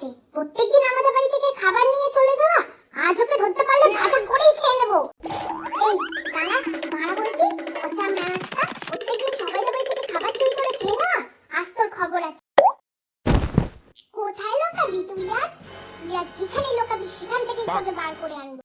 আছে, প্রত্যেকদিন আমাদের বাড়ি থেকে খাবার নিয়ে চলে যাওয়া। আজ ওকে ধরতে পারলে ভাজা করেই খেয়ে নেবো। এই দাঁড়া দাঁড়া বলছি, পচা ম্যাম একটা, প্রত্যেকদিন সবাই বাড়ি থেকে খাবার চুরি করে খেয়ে না, আজ তোর খবর আছে। কোথায় লুকাবি তুই আজ? তুই আজ যেখানে লুকাবি সেখান থেকেই তোকে বার করে আনবো।